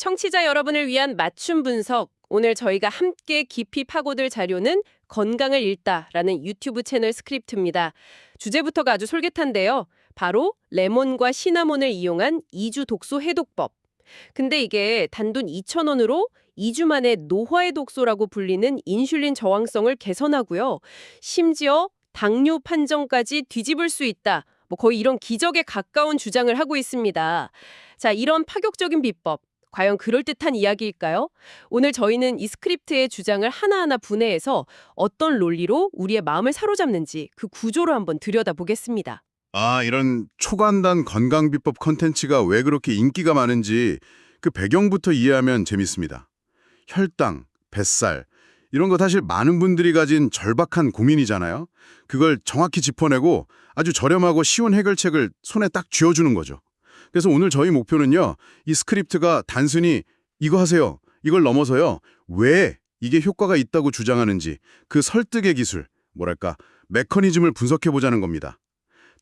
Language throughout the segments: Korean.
청취자 여러분을 위한 맞춤 분석. 오늘 저희가 함께 깊이 파고들 자료는 건강을 읽다라는 유튜브 채널 스크립트입니다. 주제부터가 아주 솔깃한데요. 바로 레몬과 시나몬을 이용한 2주 독소 해독법. 근데 이게 단돈 2,000원으로 2주 만에 노화의 독소라고 불리는 인슐린 저항성을 개선하고요. 심지어 당뇨 판정까지 뒤집을 수 있다. 거의 이런 기적에 가까운 주장을 하고 있습니다. 자, 이런 파격적인 비법. 과연 그럴듯한 이야기일까요? 오늘 저희는 이 스크립트의 주장을 하나하나 분해해서 어떤 논리로 우리의 마음을 사로잡는지 그 구조로 한번 들여다보겠습니다. 이런 초간단 건강비법 컨텐츠가 왜 그렇게 인기가 많은지 그 배경부터 이해하면 재밌습니다. 혈당, 뱃살, 이런 거 사실 많은 분들이 가진 절박한 고민이잖아요. 그걸 정확히 짚어내고 아주 저렴하고 쉬운 해결책을 손에 딱 쥐어주는 거죠. 그래서 오늘 저희 목표는요, 이 스크립트가 단순히 이거 하세요, 이걸 넘어서요, 왜 이게 효과가 있다고 주장하는지 그 설득의 기술, 메커니즘을 분석해보자는 겁니다.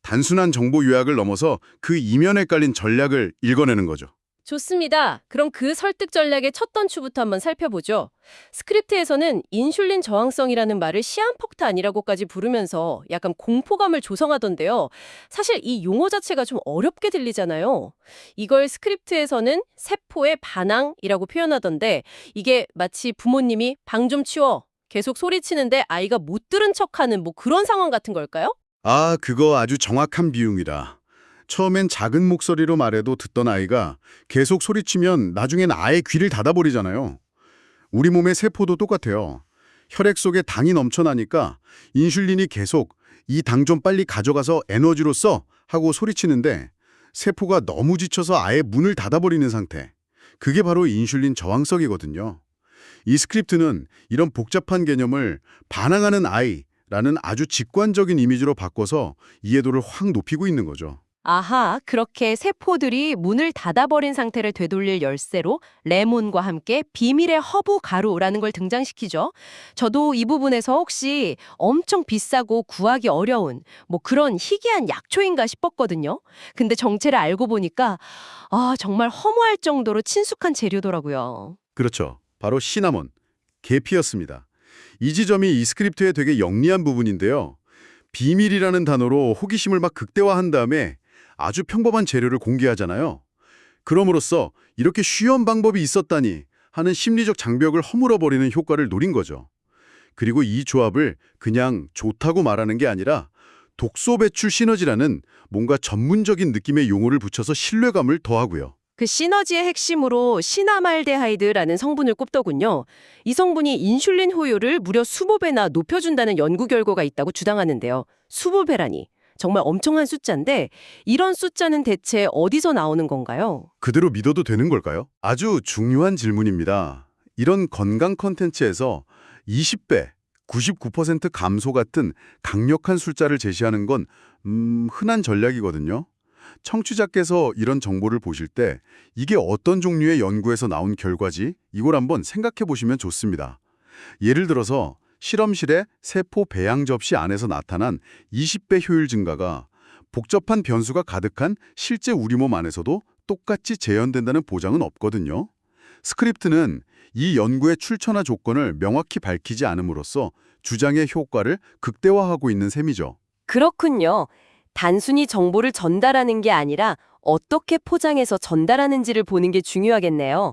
단순한 정보 요약을 넘어서 그 이면에 깔린 전략을 읽어내는 거죠. 좋습니다. 그럼 그 설득 전략의 첫 단추부터 한번 살펴보죠. 스크립트에서는 인슐린 저항성이라는 말을 시한폭탄이라고까지 부르면서 약간 공포감을 조성하던데요. 사실 이 용어 자체가 좀 어렵게 들리잖아요. 이걸 스크립트에서는 세포의 반항이라고 표현하던데 이게 마치 부모님이 방 좀 치워 계속 소리치는데 아이가 못 들은 척하는 그런 상황 같은 걸까요? 그거 아주 정확한 비유입니다. 처음엔 작은 목소리로 말해도 듣던 아이가 계속 소리치면 나중엔 아예 귀를 닫아버리잖아요. 우리 몸의 세포도 똑같아요. 혈액 속에 당이 넘쳐나니까 인슐린이 계속 이 당 좀 빨리 가져가서 에너지로 써 하고 소리치는데 세포가 너무 지쳐서 아예 문을 닫아버리는 상태. 그게 바로 인슐린 저항성이거든요. 이 스크립트는 이런 복잡한 개념을 반항하는 아이라는 아주 직관적인 이미지로 바꿔서 이해도를 확 높이고 있는 거죠. 아하, 그렇게 세포들이 문을 닫아버린 상태를 되돌릴 열쇠로 레몬과 함께 비밀의 허브 가루라는 걸 등장시키죠. 저도 이 부분에서 혹시 엄청 비싸고 구하기 어려운 그런 희귀한 약초인가 싶었거든요. 근데 정체를 알고 보니까 정말 허무할 정도로 친숙한 재료더라고요. 그렇죠. 바로 시나몬, 계피였습니다. 이 지점이 이 스크립트의 되게 영리한 부분인데요. 비밀이라는 단어로 호기심을 막 극대화한 다음에 아주 평범한 재료를 공개하잖아요. 그럼으로써 이렇게 쉬운 방법이 있었다니 하는 심리적 장벽을 허물어버리는 효과를 노린 거죠. 그리고 이 조합을 그냥 좋다고 말하는 게 아니라 독소 배출 시너지라는 뭔가 전문적인 느낌의 용어를 붙여서 신뢰감을 더하고요. 그 시너지의 핵심으로 시나말데하이드라는 성분을 꼽더군요. 이 성분이 인슐린 효율을 무려 20배나 높여준다는 연구 결과가 있다고 주장하는데요. 20배라니. 정말 엄청난 숫자인데 이런 숫자는 대체 어디서 나오는 건가요? 그대로 믿어도 되는 걸까요? 아주 중요한 질문입니다. 이런 건강 컨텐츠에서 20배, 99% 감소 같은 강력한 숫자를 제시하는 건 흔한 전략이거든요. 청취자께서 이런 정보를 보실 때 이게 어떤 종류의 연구에서 나온 결과지? 이걸 한번 생각해 보시면 좋습니다. 예를 들어서 실험실의 세포 배양 접시 안에서 나타난 20배 효율 증가가 복잡한 변수가 가득한 실제 우리 몸 안에서도 똑같이 재현된다는 보장은 없거든요. 스크립트는 이 연구의 출처나 조건을 명확히 밝히지 않음으로써 주장의 효과를 극대화하고 있는 셈이죠. 그렇군요. 단순히 정보를 전달하는 게 아니라 어떻게 포장해서 전달하는지를 보는 게 중요하겠네요.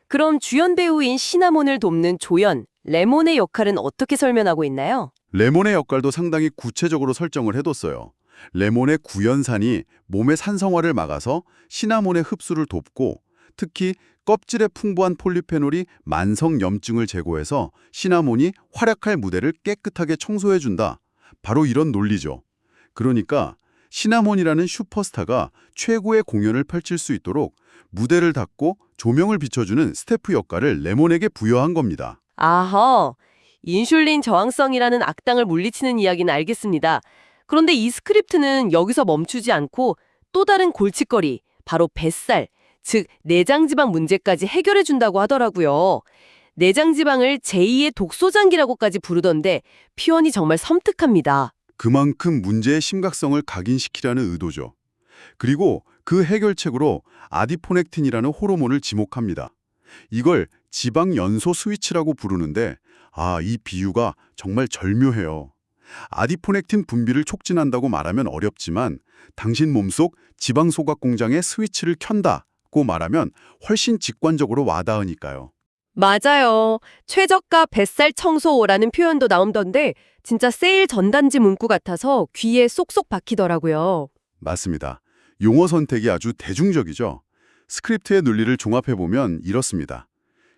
그럼 주연 배우인 시나몬을 돕는 조연, 레몬의 역할은 어떻게 설명하고 있나요? 레몬의 역할도 상당히 구체적으로 설정을 해뒀어요. 레몬의 구연산이 몸의 산성화를 막아서 시나몬의 흡수를 돕고 특히 껍질에 풍부한 폴리페놀이 만성염증을 제거해서 시나몬이 활약할 무대를 깨끗하게 청소해준다. 바로 이런 논리죠. 그러니까 시나몬이라는 슈퍼스타가 최고의 공연을 펼칠 수 있도록 무대를 닦고 조명을 비춰주는 스태프 역할을 레몬에게 부여한 겁니다. 아하, 인슐린 저항성이라는 악당을 물리치는 이야기는 알겠습니다. 그런데 이 스크립트는 여기서 멈추지 않고 또 다른 골칫거리, 바로 뱃살, 즉 내장지방 문제까지 해결해준다고 하더라고요. 내장지방을 제2의 독소장기라고까지 부르던데 표현이 정말 섬뜩합니다. 그만큼 문제의 심각성을 각인시키려는 의도죠. 그리고 그 해결책으로 아디포넥틴이라는 호르몬을 지목합니다. 이걸 지방 연소 스위치라고 부르는데 이 비유가 정말 절묘해요. 아디포넥틴 분비를 촉진한다고 말하면 어렵지만 당신 몸속 지방 소각 공장의 스위치를 켠다고 말하면 훨씬 직관적으로 와닿으니까요. 맞아요. 최저가 뱃살 청소라는 표현도 나온던데 진짜 세일 전단지 문구 같아서 귀에 쏙쏙 박히더라고요. 맞습니다. 용어 선택이 아주 대중적이죠. 스크립트의 논리를 종합해보면 이렇습니다.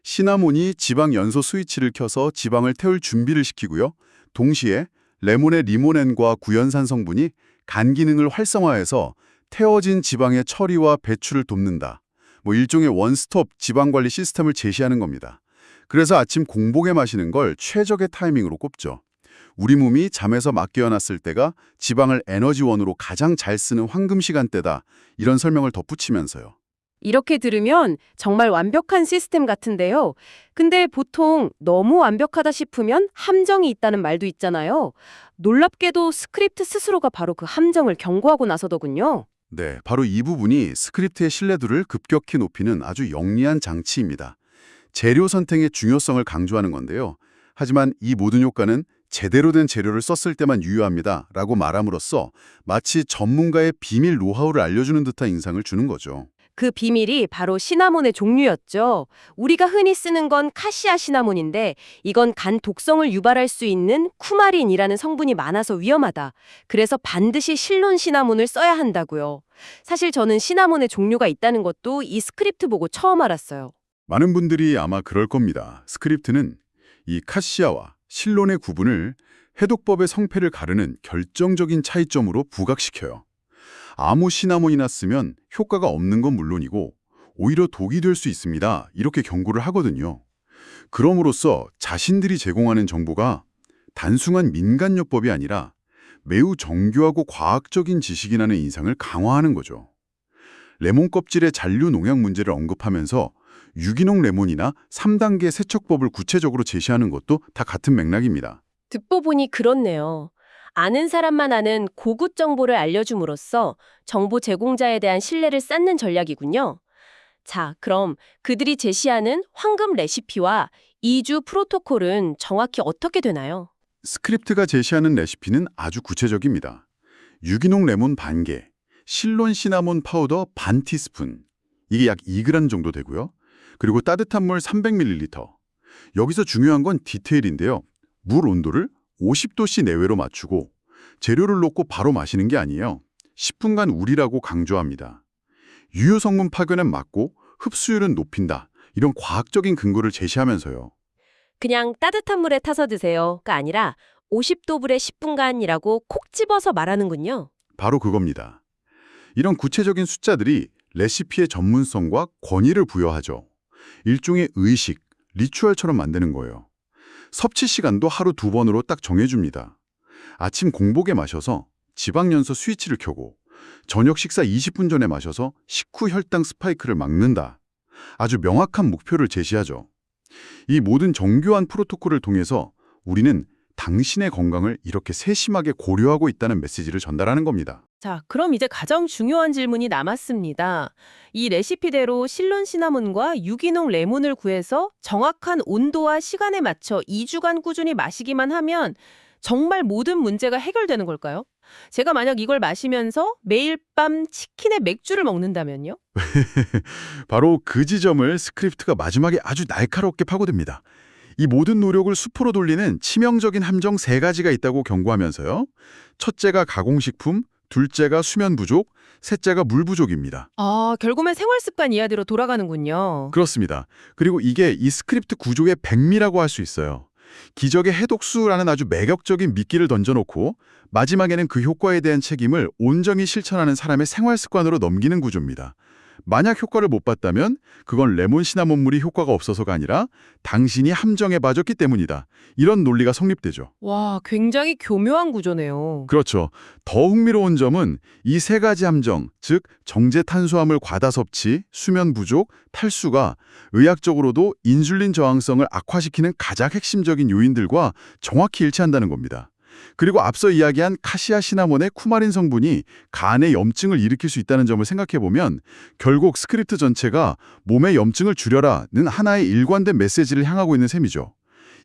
시나몬이 지방 연소 스위치를 켜서 지방을 태울 준비를 시키고요. 동시에 레몬의 리모넨과 구연산 성분이 간 기능을 활성화해서 태워진 지방의 처리와 배출을 돕는다. 일종의 원스톱 지방관리 시스템을 제시하는 겁니다. 그래서 아침 공복에 마시는 걸 최적의 타이밍으로 꼽죠. 우리 몸이 잠에서 막 깨어났을 때가 지방을 에너지원으로 가장 잘 쓰는 황금 시간대다. 이런 설명을 덧붙이면서요. 이렇게 들으면 정말 완벽한 시스템 같은데요. 근데 보통 너무 완벽하다 싶으면 함정이 있다는 말도 있잖아요. 놀랍게도 스크립트 스스로가 바로 그 함정을 경고하고 나서더군요. 네, 바로 이 부분이 스크립트의 신뢰도를 급격히 높이는 아주 영리한 장치입니다. 재료 선택의 중요성을 강조하는 건데요. 하지만 이 모든 효과는 제대로 된 재료를 썼을 때만 유효합니다. 라고 말함으로써 마치 전문가의 비밀 노하우를 알려주는 듯한 인상을 주는 거죠. 그 비밀이 바로 시나몬의 종류였죠. 우리가 흔히 쓰는 건 카시아 시나몬인데 이건 간 독성을 유발할 수 있는 쿠마린이라는 성분이 많아서 위험하다. 그래서 반드시 실론 시나몬을 써야 한다고요. 사실 저는 시나몬의 종류가 있다는 것도 이 스크립트 보고 처음 알았어요. 많은 분들이 아마 그럴 겁니다. 스크립트는 이 카시아와 실론의 구분을 해독법의 성패를 가르는 결정적인 차이점으로 부각시켜요. 아무 시나몬이나 쓰면 효과가 없는 건 물론이고 오히려 독이 될 수 있습니다. 이렇게 경고를 하거든요. 그럼으로써 자신들이 제공하는 정보가 단순한 민간요법이 아니라 매우 정교하고 과학적인 지식이라는 인상을 강화하는 거죠. 레몬 껍질의 잔류 농약 문제를 언급하면서 유기농 레몬이나 3단계 세척법을 구체적으로 제시하는 것도 다 같은 맥락입니다. 듣고 보니 그렇네요. 아는 사람만 아는 고급 정보를 알려줌으로써 정보 제공자에 대한 신뢰를 쌓는 전략이군요. 자, 그럼 그들이 제시하는 황금 레시피와 이주 프로토콜은 정확히 어떻게 되나요? 스크립트가 제시하는 레시피는 아주 구체적입니다. 유기농 레몬 반 개, 실론 시나몬 파우더 반 티스푼, 이게 약 2g 정도 되고요. 그리고 따뜻한 물 300ml. 여기서 중요한 건 디테일인데요. 물 온도를 50도씨 내외로 맞추고 재료를 넣고 바로 마시는 게 아니에요. 10분간 우리라고 강조합니다. 유효 성분 파견은 막고 흡수율은 높인다. 이런 과학적인 근거를 제시하면서요. 그냥 따뜻한 물에 타서 드세요가 아니라 50도 불에 10분간이라고 콕 집어서 말하는군요. 바로 그겁니다. 이런 구체적인 숫자들이 레시피의 전문성과 권위를 부여하죠. 일종의 의식, 리추얼처럼 만드는 거예요. 섭취 시간도 하루 2번으로 딱 정해줍니다. 아침 공복에 마셔서 지방연소 스위치를 켜고 저녁 식사 20분 전에 마셔서 식후 혈당 스파이크를 막는다. 아주 명확한 목표를 제시하죠. 이 모든 정교한 프로토콜을 통해서 우리는 당신의 건강을 이렇게 세심하게 고려하고 있다는 메시지를 전달하는 겁니다. 자, 그럼 이제 가장 중요한 질문이 남았습니다. 이 레시피대로 실론 시나몬과 유기농 레몬을 구해서 정확한 온도와 시간에 맞춰 2주간 꾸준히 마시기만 하면 정말 모든 문제가 해결되는 걸까요? 제가 만약 이걸 마시면서 매일 밤 치킨에 맥주를 먹는다면요? 바로 그 지점을 스크립트가 마지막에 아주 날카롭게 파고듭니다. 이 모든 노력을 수포로 돌리는 치명적인 함정 3가지가 있다고 경고하면서요. 첫째가 가공식품, 둘째가 수면 부족, 셋째가 물 부족입니다. 아, 결국엔 생활 습관 이하대로 돌아가는군요. 그렇습니다. 그리고 이게 이 스크립트 구조의 백미라고 할 수 있어요. 기적의 해독수라는 아주 매력적인 미끼를 던져놓고 마지막에는 그 효과에 대한 책임을 온전히 실천하는 사람의 생활 습관으로 넘기는 구조입니다. 만약 효과를 못 봤다면 그건 레몬 시나몬물이 효과가 없어서가 아니라 당신이 함정에 빠졌기 때문이다. 이런 논리가 성립되죠. 와, 굉장히 교묘한 구조네요. 그렇죠. 더 흥미로운 점은 이 3가지 함정, 즉 정제 탄수화물 과다 섭취, 수면 부족, 탈수가 의학적으로도 인슐린 저항성을 악화시키는 가장 핵심적인 요인들과 정확히 일치한다는 겁니다. 그리고 앞서 이야기한 카시아 시나몬의 쿠마린 성분이 간에 염증을 일으킬 수 있다는 점을 생각해보면 결국 스크립트 전체가 몸의 염증을 줄여라는 하나의 일관된 메시지를 향하고 있는 셈이죠.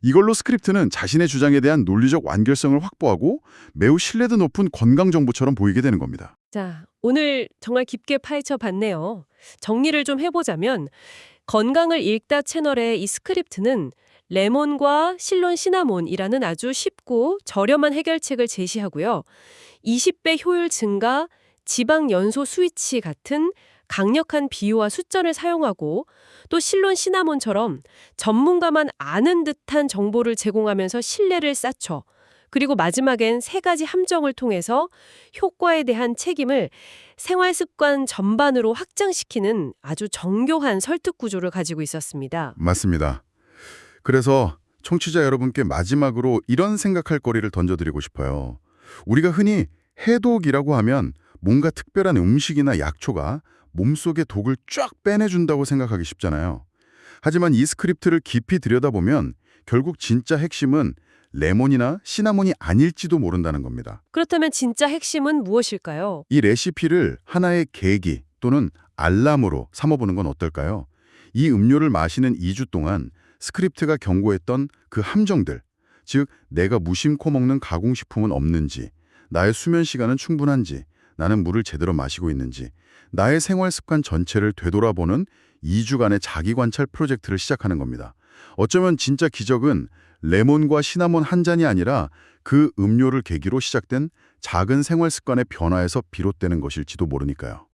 이걸로 스크립트는 자신의 주장에 대한 논리적 완결성을 확보하고 매우 신뢰도 높은 건강 정보처럼 보이게 되는 겁니다. 자, 오늘 정말 깊게 파헤쳐 봤네요. 정리를 좀 해보자면 건강을 읽다 채널의 이 스크립트는 레몬과 실론 시나몬이라는 아주 쉽고 저렴한 해결책을 제시하고요. 20배 효율 증가, 지방 연소 스위치 같은 강력한 비유와 숫자를 사용하고 또 실론 시나몬처럼 전문가만 아는 듯한 정보를 제공하면서 신뢰를 쌓죠. 그리고 마지막엔 3가지 함정을 통해서 효과에 대한 책임을 생활 습관 전반으로 확장시키는 아주 정교한 설득 구조를 가지고 있었습니다. 맞습니다. 그래서 청취자 여러분께 마지막으로 이런 생각할 거리를 던져드리고 싶어요. 우리가 흔히 해독이라고 하면 뭔가 특별한 음식이나 약초가 몸속의 독을 쫙 빼내준다고 생각하기 쉽잖아요. 하지만 이 스크립트를 깊이 들여다보면 결국 진짜 핵심은 레몬이나 시나몬이 아닐지도 모른다는 겁니다. 그렇다면 진짜 핵심은 무엇일까요? 이 레시피를 하나의 계기 또는 알람으로 삼아보는 건 어떨까요? 이 음료를 마시는 2주 동안 스크립트가 경고했던 그 함정들, 즉 내가 무심코 먹는 가공식품은 없는지, 나의 수면 시간은 충분한지, 나는 물을 제대로 마시고 있는지, 나의 생활 습관 전체를 되돌아보는 2주간의 자기관찰 프로젝트를 시작하는 겁니다. 어쩌면 진짜 기적은 레몬과 시나몬 한 잔이 아니라 그 음료를 계기로 시작된 작은 생활 습관의 변화에서 비롯되는 것일지도 모르니까요.